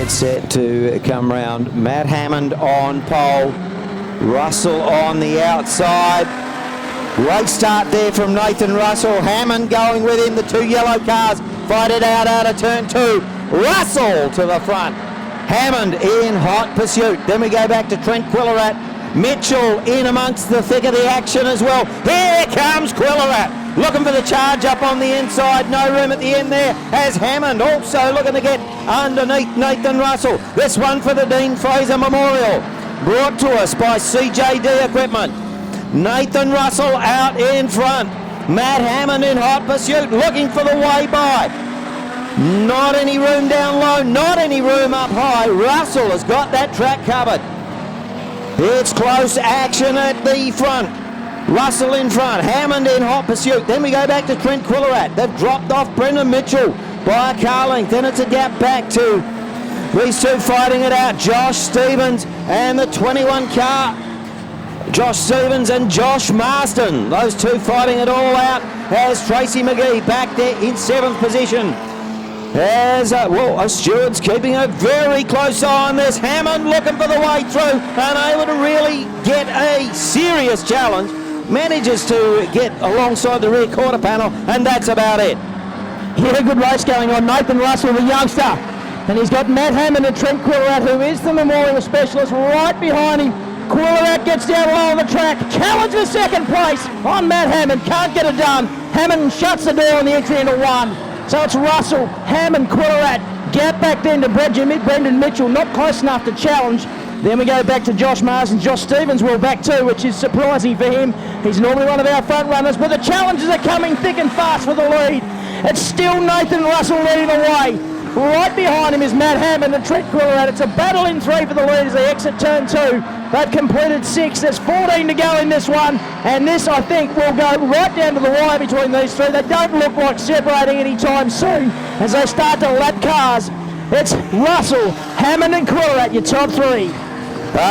Dead set to come round. Matt Hammond on pole. Russell on the outside. Great start there from Nathan Russell. Hammond going with him. The two yellow cars fight it out of turn two. Russell to the front. Hammond in hot pursuit. Then we go back to Trent Quillerat. Mitchell in amongst the thick of the action as well. Here comes Quillerat, looking for the charge up on the inside. No room at the end there as Hammond also looking to get underneath Nathan Russell. This one for the Dean Fraser Memorial, brought to us by CJD Equipment. Nathan Russell out in front. Matt Hammond in hot pursuit, looking for the way by. Not any room down low, not any room up high. Russell has got that track covered. It's close action at the front. Russell in front, Hammond in hot pursuit. Then we go back to Trent Quillerat. They've dropped off Brendan Mitchell by a car length. Then it's a gap back to these two fighting it out. Josh Stevens and the 21 car. Josh Stevens and Josh Marston. Those two fighting it all out as Tracy McGee back there in 7th position. As Stewart's keeping a very close eye on this. Hammond looking for the way through, unable to really get a serious challenge. Manages to get alongside the rear quarter panel, and that's about it. Yeah, good race going on. Nathan Russell, the youngster, and he's got Matt Hammond and Trent Quillerat, who is the Memorial Specialist, right behind him. Quillerat gets down low on the track, challenge for second place on Matt Hammond, can't get it done. Hammond shuts the door on the entry into one. So it's Russell, Hammond, Quillerat, gap back then to Brendan Mitchell, not close enough to challenge. Then we go back to Josh Mars and Josh Stevens will back too, which is surprising for him. He's normally one of our front runners, but the challenges are coming thick and fast for the lead. It's still Nathan Russell leading the way. Right behind him is Matt Hammond and Trent Quillerat. It's a battle in 3 for the lead as they exit turn 2. They've completed 6. There's 14 to go in this one, and this, I think, will go right down to the wire between these three. They don't look like separating anytime soon as they start to lap cars. It's Russell, Hammond and Quillerat, your top 3.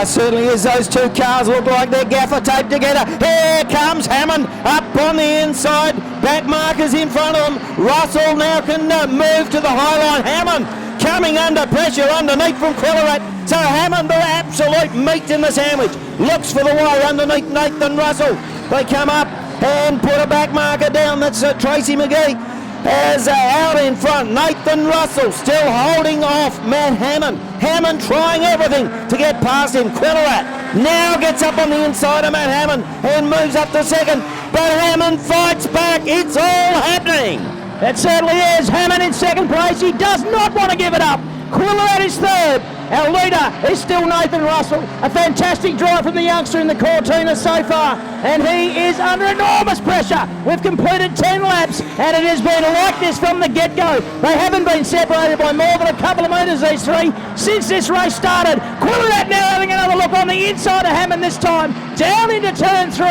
Certainly is. Those two cars look like they're gaffer taped together. Here comes Hammond up on the inside. Back markers in front of them. Russell now can move to the high line. Hammond coming under pressure underneath from Quillerat. So Hammond, the absolute meat in the sandwich, looks for the way underneath Nathan Russell. They come up and put a back marker down. That's Tracy McGee. As out in front, Nathan Russell still holding off Matt Hammond. Hammond trying everything to get past him. Quillerat now gets up on the inside of Matt Hammond and moves up to second. But Hammond fights back. It's all happening. It certainly is. Hammond in second place. He does not want to give it up. Quillerat is third. Our leader is still Nathan Russell. A fantastic drive from the youngster in the Cortina so far, and he is under enormous pressure. We've completed 10 laps, and it has been like this from the get-go. They haven't been separated by more than a couple of metres, these three, since this race started. Quillerat now having another look on the inside of Hammond this time, down into turn 3.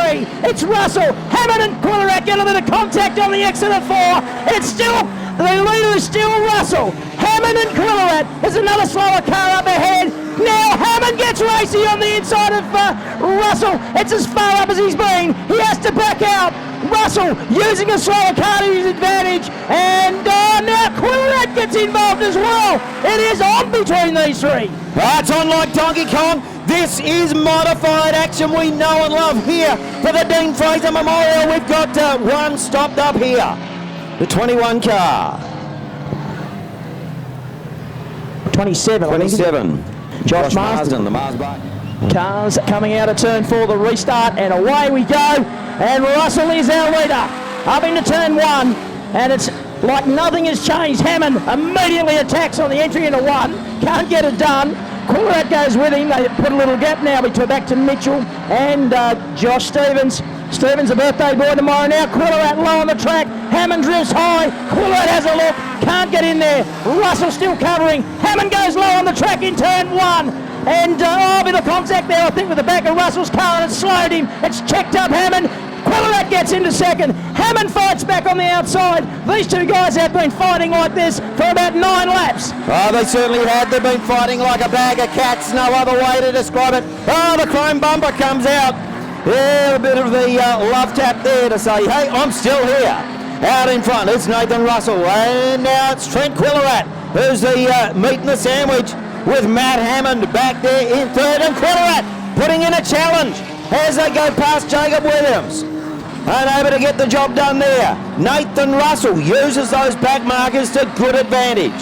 It's Russell, Hammond and Quillerat get a bit of contact on the exit of 4. It's still, the leader is still Russell. Hammond and Quillerat. There's another slower car up ahead. Now Hammond gets racy on the inside of Russell. It's as far up as he's been. He has to back out. Russell using a slower car to his advantage. And now Quillerat gets involved as well. It is on between these three. It's on like Donkey Kong. This is modified action we know and love here for the Dean Fraser Memorial. We've got one stopped up here. The 21 car. 27. Josh Marsden, the Mars bike. Cars coming out of turn 4, the restart, and away we go. And Russell is our leader. Up into turn 1, and it's like nothing has changed. Hammond immediately attacks on the entry into 1. Can't get it done. Quillerat goes with him. They put a little gap now back to Mitchell and Josh Stevens. Stevens, a birthday boy tomorrow now. Quillerat low on the track. Hammond drifts high. Quillerat has a look. Can't get in there. Russell still covering. Hammond goes low on the track in turn 1. And a bit of contact there, I think, with the back of Russell's car, and it slowed him. It's checked up Hammond. Quillerat gets into second. Hammond fights back on the outside. These two guys have been fighting like this for about 9 laps. Oh, they certainly had. They've been fighting like a bag of cats. No other way to describe it. Oh, the chrome bumper comes out. Yeah, a bit of the love tap there to say, hey, I'm still here. Out in front, it's Nathan Russell. And now it's Trent Quillerat, who's the meat in the sandwich. with Matt Hammond back there in third, and Quillerat putting in a challenge as they go past Jacob Williams. Unable to get the job done there. Nathan Russell uses those back markers to good advantage.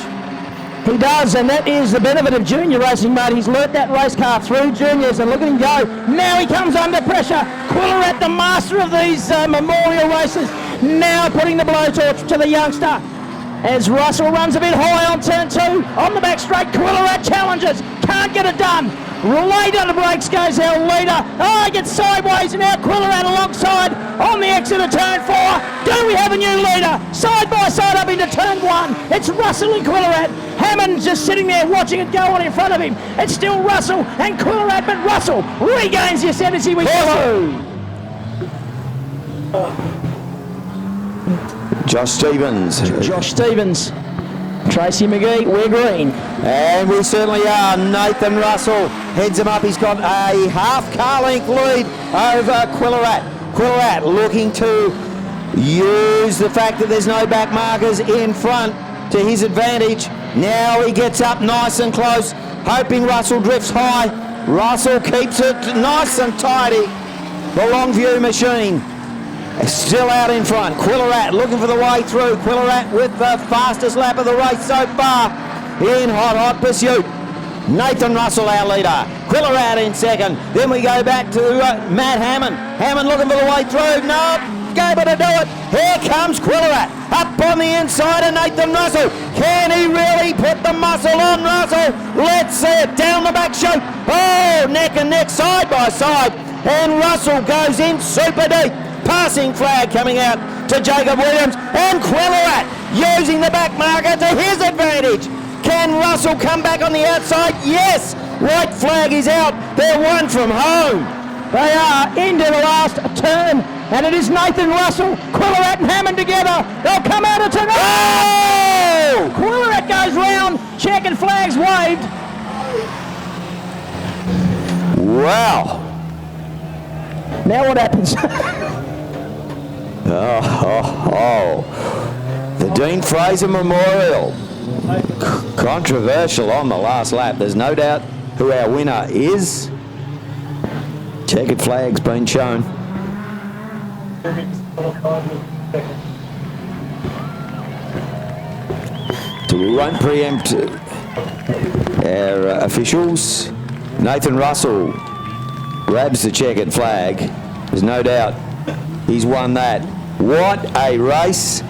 He does, and that is the benefit of junior racing, mate. He's learnt that race car through juniors, and look at him go. Now he comes under pressure. Quillerat, the master of these memorial races, now putting the blowtorch to the youngster. As Russell runs a bit high on turn 2, on the back straight, Quillerat challenges, can't get it done. Late on the brakes goes our leader. Oh, he gets sideways, and now Quillerat alongside on the exit of turn 4. Do we have a new leader? Side by side up into turn 1. It's Russell and Quillerat. Hammond just sitting there watching it go on in front of him. It's still Russell and Quillerat, but Russell regains the ascendancy. We follow. Josh Stevens. Tracy McGee, we're green. And we certainly are. Nathan Russell heads him up. He's got a half car length lead over Quillerat. Quillerat looking to use the fact that there's no back markers in front to his advantage. Now he gets up nice and close, hoping Russell drifts high. Russell keeps it nice and tidy. The Longview machine still out in front. Quillerat looking for the way through. Quillerat with the fastest lap of the race so far in hot pursuit. Nathan Russell, our leader. Quillerat in second. Then we go back to Matt Hammond. Hammond looking for the way through. No, able to do it. Here comes Quillerat up on the inside of Nathan Russell. Can he really put the muscle on Russell? Let's see it down the back chute. Oh, neck and neck, side by side. And Russell goes in super deep. Passing flag coming out to Jacob Williams, and Quillerat using the back marker to his advantage. Can Russell come back on the outside? Yes! White flag is out. They're one from home. They are into the last turn, and it is Nathan Russell, Quillerat and Hammond together. They'll come out of turn. Oh! Quillerat goes round, checkered flags waved. Wow. Now what happens? The Dean Fraser Memorial. Controversial on the last lap. There's no doubt who our winner is. Checkered flag's been shown. So we won't preempt our officials. Nathan Russell grabs the checkered flag. There's no doubt he's won that. What a race.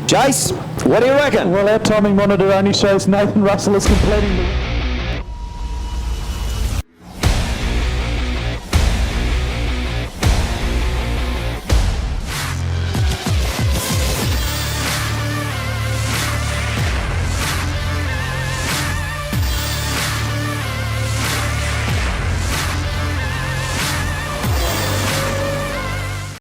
Jace, what do you reckon? Well, our timing monitor only shows Nathan Russell is completing the